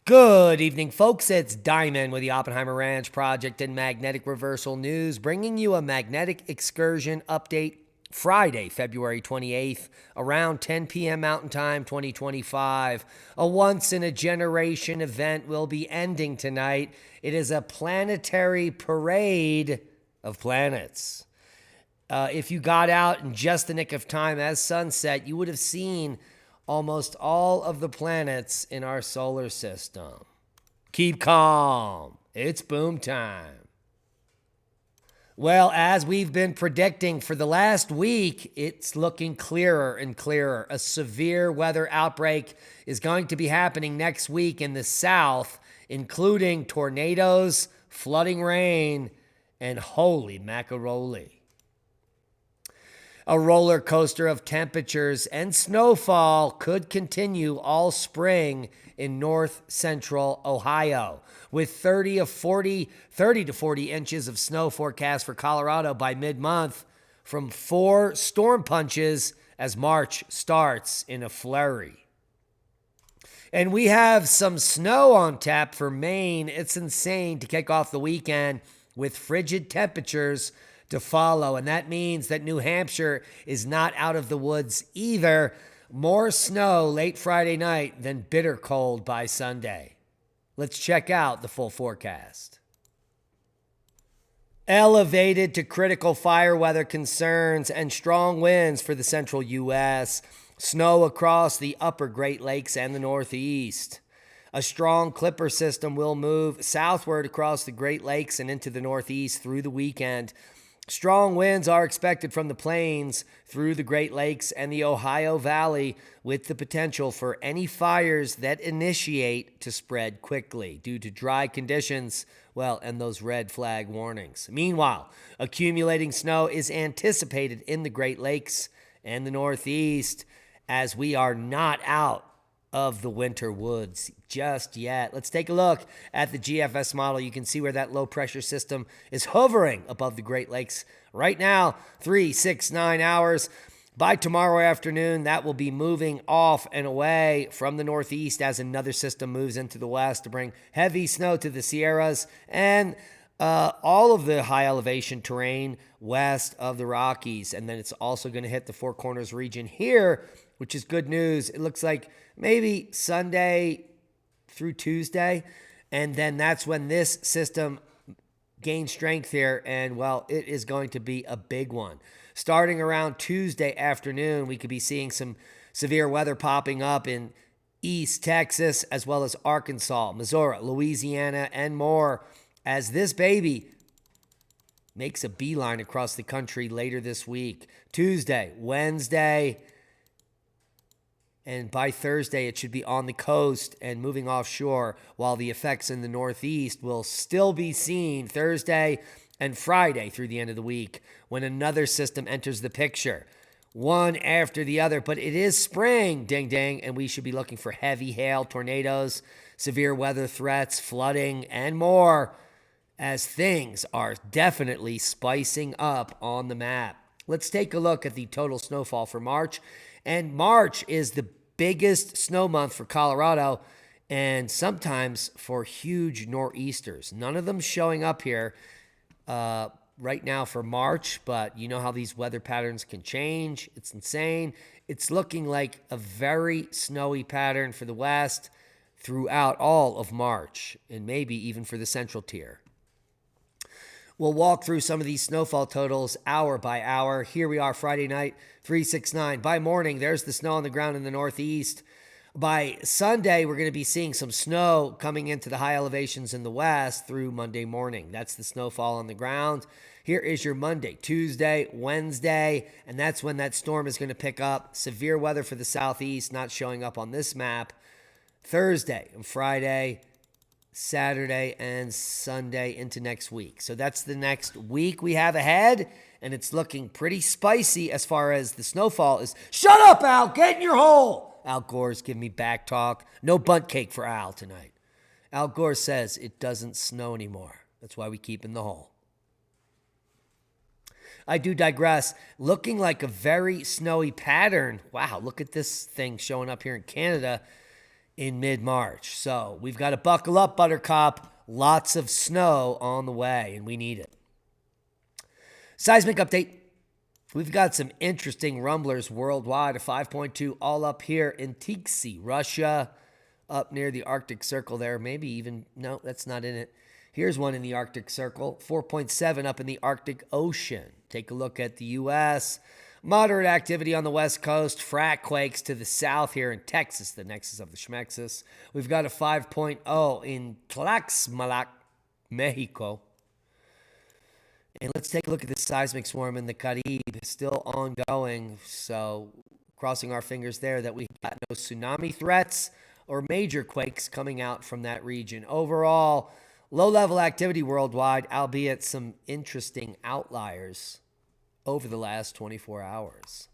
Good evening, folks. It's Diamond with the Oppenheimer Ranch Project and Magnetic Reversal News, bringing you a magnetic excursion update Friday, February 28th, around 10 p.m. Mountain Time 2025. A once-in-a-generation event will be ending tonight. It is a planetary parade of planets. If you got out in just the nick of time as sunset, you would have seen almost all of the planets in our solar system. Keep calm. It's boom time. Well, as we've been predicting for the last week, it's looking clearer and clearer. A severe weather outbreak is going to be happening next week in the south, including tornadoes, flooding rain, and holy macaroni. A roller coaster of temperatures and snowfall could continue all spring in north central Ohio, with 30 to 40 inches of snow forecast for Colorado by mid-month, from 4 storm punches as March starts in a flurry. And we have some snow on tap for Maine. It's insane to kick off the weekend with frigid temperatures to follow, and that means that New Hampshire is not out of the woods either. More snow late Friday night than bitter cold by Sunday. Let's check out the full forecast. Elevated to critical fire weather concerns and strong winds for the central U.S. Snow across the upper Great Lakes and the Northeast. A strong clipper system will move southward across the Great Lakes and into the Northeast through the weekend. Strong winds are expected from the plains through the Great Lakes and the Ohio Valley, with the potential for any fires that initiate to spread quickly due to dry conditions, and those red flag warnings. Meanwhile, accumulating snow is anticipated in the Great Lakes and the Northeast, as we are not out of the winter woods just yet. Let's take a look at the GFS model. You can see where that low pressure system is hovering above the Great Lakes right now, 3, 6, 9 hours. By tomorrow afternoon, that will be moving off and away from the Northeast as another system moves into the west to bring heavy snow to the Sierras and all of the high elevation terrain west of the Rockies. And then it's also going to hit the Four Corners region here, which is good news. It looks like maybe Sunday through Tuesday, and then that's when this system gains strength here, and it is going to be a big one. Starting around Tuesday afternoon, we could be seeing some severe weather popping up in East Texas, as well as Arkansas, Missouri, Louisiana, and more, as this baby makes a beeline across the country later this week. Tuesday, Wednesday, and by Thursday, it should be on the coast and moving offshore, while the effects in the Northeast will still be seen Thursday and Friday through the end of the week, when another system enters the picture, one after the other. But it is spring, ding, ding, and we should be looking for heavy hail, tornadoes, severe weather threats, flooding, and more, as things are definitely spicing up on the map. Let's take a look at the total snowfall for March. And March is the biggest snow month for Colorado, and sometimes for huge nor'easters. None of them showing up here right now for March, but you know how these weather patterns can change. It's insane. It's looking like a very snowy pattern for the West throughout all of March, and maybe even for the central tier. We'll walk through some of these snowfall totals hour by hour. Here we are Friday night, 369. By morning, there's the snow on the ground in the Northeast. By Sunday, we're going to be seeing some snow coming into the high elevations in the west through Monday morning. That's the snowfall on the ground. Here is your Monday, Tuesday, Wednesday, and that's when that storm is going to pick up. Severe weather for the southeast, not showing up on this map. Thursday and Friday, Saturday and Sunday into next week. So that's the next week we have ahead, and it's looking pretty spicy as far as the snowfall is. Shut up, Al! Get in your hole! Al Gore's giving me back talk. No bunt cake for Al tonight. Al Gore says it doesn't snow anymore. That's why we keep in the hole. I do digress. Looking like a very snowy pattern. Wow, look at this thing showing up here in Canada. in mid-March. So we've got to buckle up, Buttercup. Lots of snow on the way, and we need it. Seismic update. We've got some interesting rumblers worldwide. A 5.2 all up here in Tiksi, Russia, up near the Arctic Circle there. Maybe even, no, that's not in it. Here's one in the Arctic Circle. 4.7 up in the Arctic Ocean. Take a look at the U.S. Moderate activity on the West Coast. Frac quakes to the south here in Texas, the nexus of the Schmexus. We've got a 5.0 in Tlaxcala, Mexico. And let's take a look at the seismic swarm in the Caribe. Still ongoing, so crossing our fingers there that we got no tsunami threats or major quakes coming out from that region. Overall, low-level activity worldwide, albeit some interesting outliers over the last 24 hours.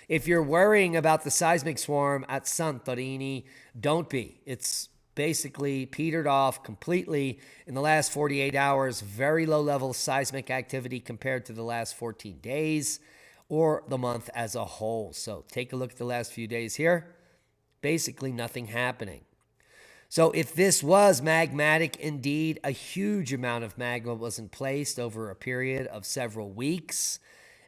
If you're worrying about the seismic swarm at Santorini, don't be. It's basically petered off completely in the last 48 hours. Very low level seismic activity compared to the last 14 days or the month as a whole. So take a look at the last few days here. Basically nothing happening. So if this was magmatic, indeed, a huge amount of magma wasn't placed over a period of several weeks.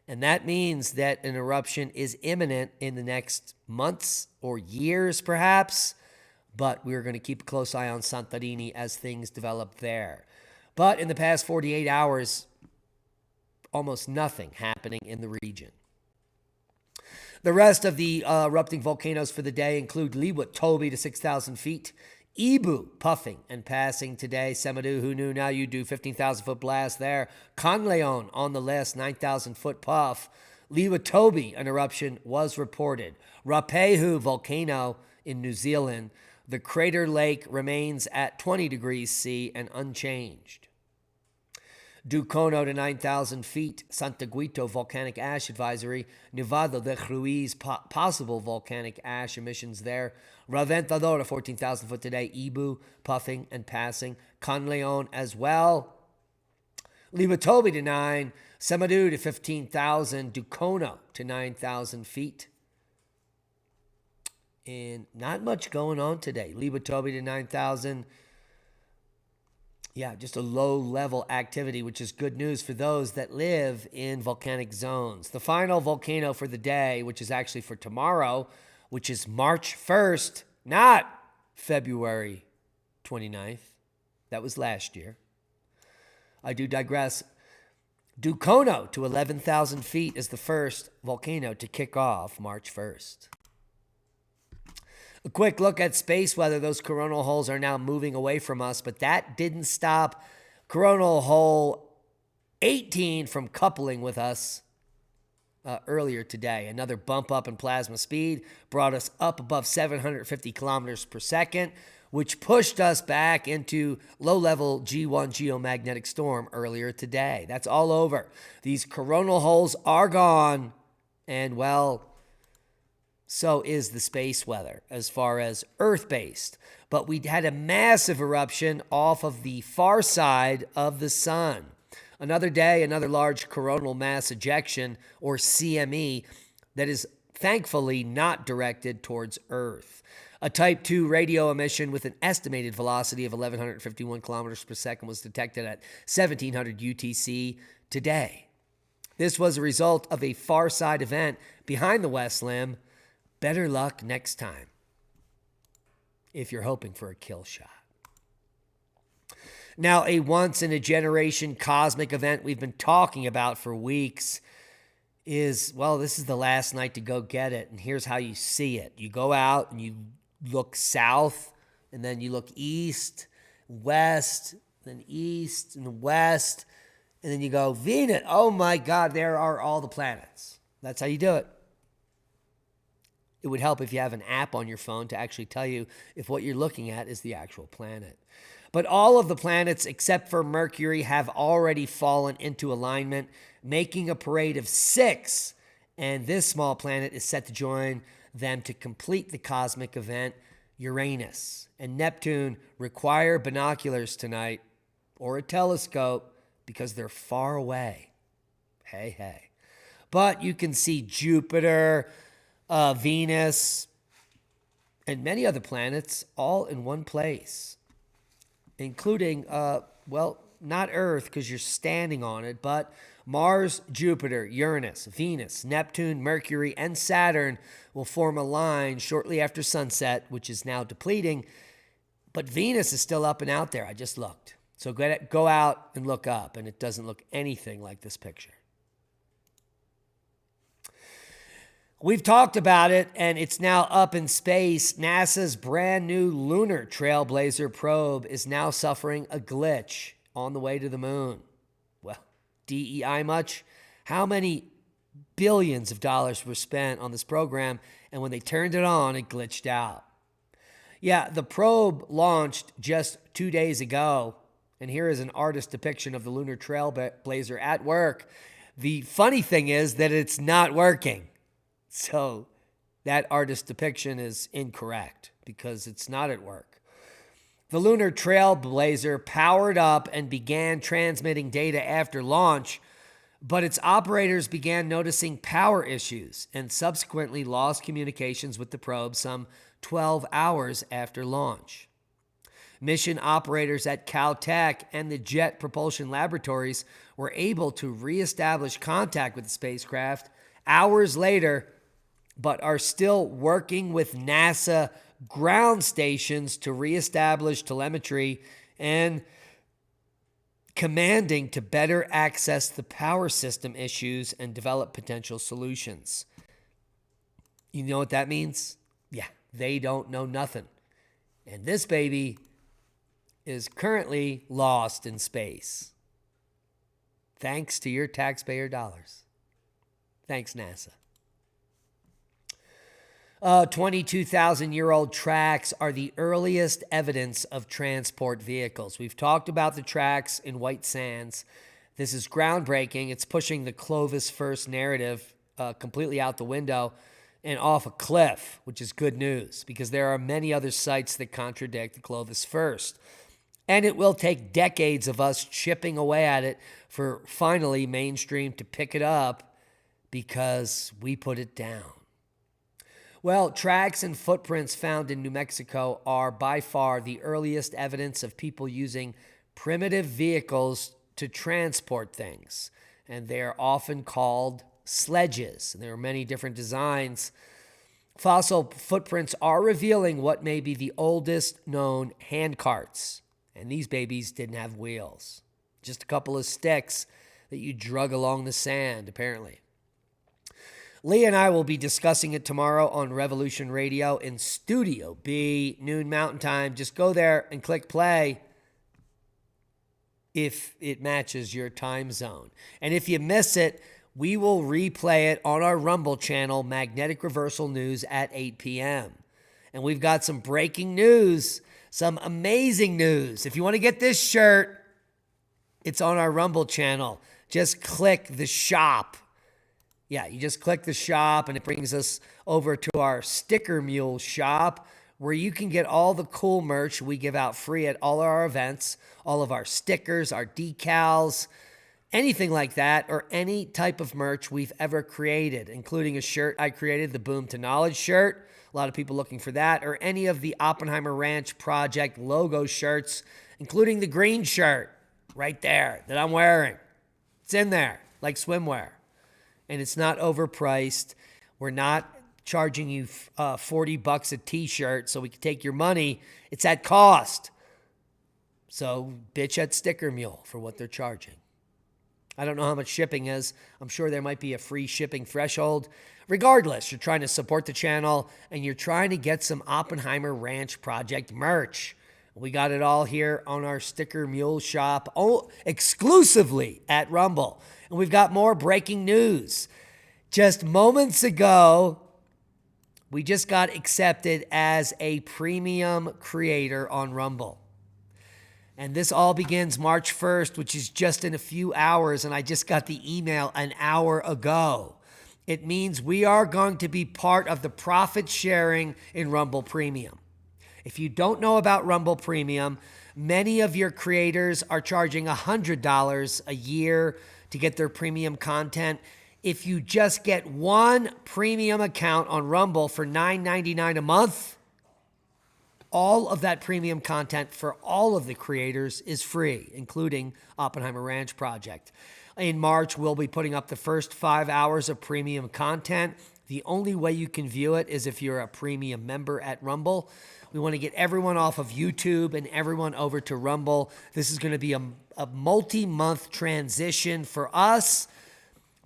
And that means that an eruption is imminent in the next months or years, perhaps. But we're going to keep a close eye on Santorini as things develop there. But in the past 48 hours, almost nothing happening in the region. The rest of the erupting volcanoes for the day include Liwatobi to 6,000 feet, Ibu puffing and passing today, Semedu, who knew, now you do, 15,000-foot blast there, Conleon on the list, 9,000-foot puff, Liwatobi, an eruption was reported, Rapehu volcano in New Zealand. The crater lake remains at 20 degrees C and unchanged. Ducono to 9,000 feet. Santaguito volcanic ash advisory. Nevado de Ruiz possible volcanic ash emissions there. Raventador to 14,000 foot today. Ibu puffing and passing. Conleon as well. Liwatobi to 9. Semedu to 15,000. Ducono to 9,000 feet. And not much going on today. Liwatobi to 9,000. Yeah, just a low-level activity, which is good news for those that live in volcanic zones. The final volcano for the day, which is actually for tomorrow, which is March 1st, not February 29th. That was last year. I do digress. Ducono to 11,000 feet is the first volcano to kick off March 1st. A quick look at space weather. Those coronal holes are now moving away from us, but that didn't stop coronal hole 18 from coupling with us earlier today. Another bump up in plasma speed brought us up above 750 kilometers per second, which pushed us back into low-level G1 geomagnetic storm earlier today. That's all over. These coronal holes are gone, and well, so is the space weather as far as Earth-based. But we had a massive eruption off of the far side of the sun. Another day, another large coronal mass ejection, or CME, that is thankfully not directed towards Earth. A Type 2 radio emission with an estimated velocity of 1,151 kilometers per second was detected at 1,700 UTC today. This was a result of a far side event behind the West Limb. Better luck next time if you're hoping for a kill shot. Now, a once-in-a-generation cosmic event we've been talking about for weeks is, well, this is the last night to go get it, and here's how you see it. You go out and you look south, and then you look east, west, then east and west, and then you go, Venus, oh my God, there are all the planets. That's how you do it. It would help if you have an app on your phone to actually tell you if what you're looking at is the actual planet. But all of the planets except for Mercury have already fallen into alignment, making a parade of 6. And this small planet is set to join them to complete the cosmic event. Uranus and Neptune require binoculars tonight or a telescope because they're far away. Hey, hey. But you can see Jupiter, Venus, and many other planets all in one place, including, not Earth because you're standing on it, but Mars, Jupiter, Uranus, Venus, Neptune, Mercury, and Saturn will form a line shortly after sunset, which is now depleting. But Venus is still up and out there. I just looked. So go out and look up, and it doesn't look anything like this picture. We've talked about it, and it's now up in space. NASA's brand new lunar Trailblazer probe is now suffering a glitch on the way to the moon. Well, DEI much? How many billions of dollars were spent on this program, and when they turned it on, it glitched out? Yeah, the probe launched just 2 days ago, and here is an artist depiction of the lunar Trailblazer at work. The funny thing is that it's not working. So that artist depiction is incorrect because it's not at work. The lunar Trailblazer powered up and began transmitting data after launch, but its operators began noticing power issues and subsequently lost communications with the probe some 12 hours after launch. Mission operators at Caltech and the Jet Propulsion Laboratories were able to reestablish contact with the spacecraft hours later, but are still working with NASA ground stations to reestablish telemetry and commanding to better access the power system issues and develop potential solutions. You know what that means? Yeah, they don't know nothing. And this baby is currently lost in space. Thanks to your taxpayer dollars. Thanks, NASA. 22,000-year-old tracks are the earliest evidence of transport vehicles. We've talked about the tracks in White Sands. This is groundbreaking. It's pushing the Clovis first narrative completely out the window and off a cliff, which is good news because there are many other sites that contradict the Clovis first. And it will take decades of us chipping away at it for finally mainstream to pick it up because we put it down. Well, tracks and footprints found in New Mexico are by far the earliest evidence of people using primitive vehicles to transport things. And they are often called sledges. And there are many different designs. Fossil footprints are revealing what may be the oldest known handcarts. And these babies didn't have wheels. Just a couple of sticks that you drug along the sand, apparently. Lee and I will be discussing it tomorrow on Revolution Radio in Studio B, noon Mountain Time. Just go there and click play if it matches your time zone. And if you miss it, we will replay it on our Rumble channel, Magnetic Reversal News at 8 p.m. And we've got some breaking news, some amazing news. If you want to get this shirt, it's on our Rumble channel. Just click the shop. Yeah, you just click the shop and it brings us over to our Sticker Mule shop where you can get all the cool merch we give out free at all our events, all of our stickers, our decals, anything like that, or any type of merch we've ever created, including a shirt I created, the Boom to Knowledge shirt. A lot of people looking for that, or any of the Oppenheimer Ranch Project logo shirts, including the green shirt right there that I'm wearing. It's in there, like swimwear. And it's not overpriced. We're not charging you $40 a t-shirt so we can take your money. It's at cost. So bitch at Sticker Mule for what they're charging. I don't know how much shipping is. I'm sure there might be a free shipping threshold. Regardless, you're trying to support the channel and you're trying to get some Oppenheimer Ranch Project merch. We got it all here on our Sticker Mule shop, exclusively at Rumble. And we've got more breaking news. Just moments ago, we just got accepted as a premium creator on Rumble. And this all begins March 1st, which is just in a few hours. And I just got the email an hour ago. It means we are going to be part of the profit sharing in Rumble Premium. If you don't know about Rumble Premium, many of your creators are charging $100 a year to get their premium content. If you just get one premium account on Rumble for $9.99 a month, All of that premium content for all of the creators is free, including Oppenheimer Ranch Project. In March, we'll be putting up the first 5 hours of premium content. The only way you can view it is if you're a premium member at Rumble. We want to get everyone off of YouTube and everyone over to Rumble. This is going to be a multi-month transition for us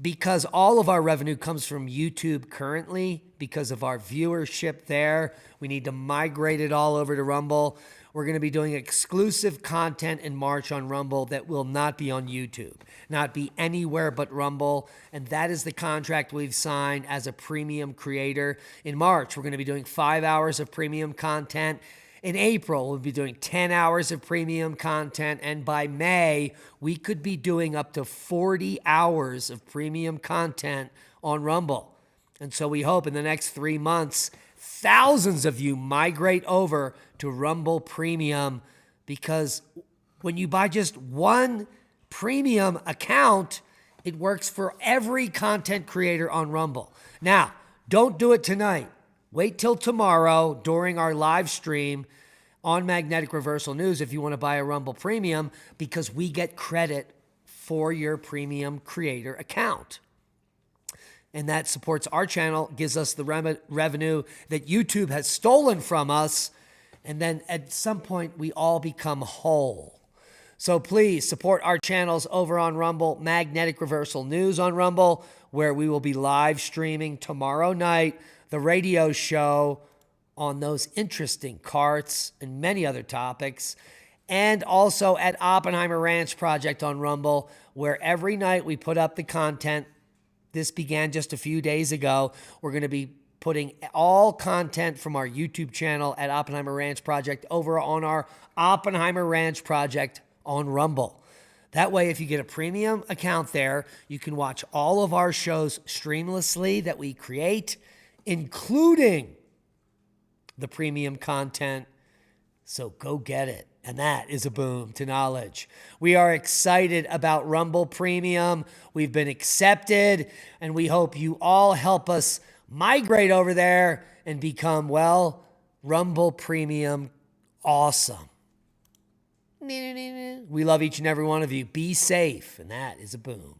because all of our revenue comes from YouTube currently because of our viewership there. We need to migrate it all over to Rumble. We're going to be doing exclusive content in March on Rumble that will not be on YouTube, not be anywhere but Rumble. And that is the contract we've signed as a premium creator. In March, we're going to be doing 5 hours of premium content. In April, we'll be doing 10 hours of premium content. And by May, we could be doing up to 40 hours of premium content on Rumble. And so we hope in the next 3 months, thousands of you migrate over to Rumble Premium, because when you buy just one premium account, it works for every content creator on Rumble. Now, don't do it tonight. Wait till tomorrow during our live stream on Magnetic Reversal News if you want to buy a Rumble Premium, because we get credit for your premium creator account. And that supports our channel, gives us the revenue that YouTube has stolen from us. And then at some point, we all become whole. So please support our channels over on Rumble, Magnetic Reversal News on Rumble, where we will be live streaming tomorrow night, the radio show on those interesting carts and many other topics. And also at Oppenheimer Ranch Project on Rumble, where every night we put up the content. This began just a few days ago. We're going to be putting all content from our YouTube channel at Oppenheimer Ranch Project over on our Oppenheimer Ranch Project on Rumble. That way, if you get a premium account there, you can watch all of our shows streamlessly that we create, including the premium content. So go get it. And that is a boom to knowledge. We are excited about Rumble Premium. We've been accepted, and we hope you all help us migrate over there and become, well, Rumble Premium awesome. We love each and every one of you. Be safe, and that is a boom.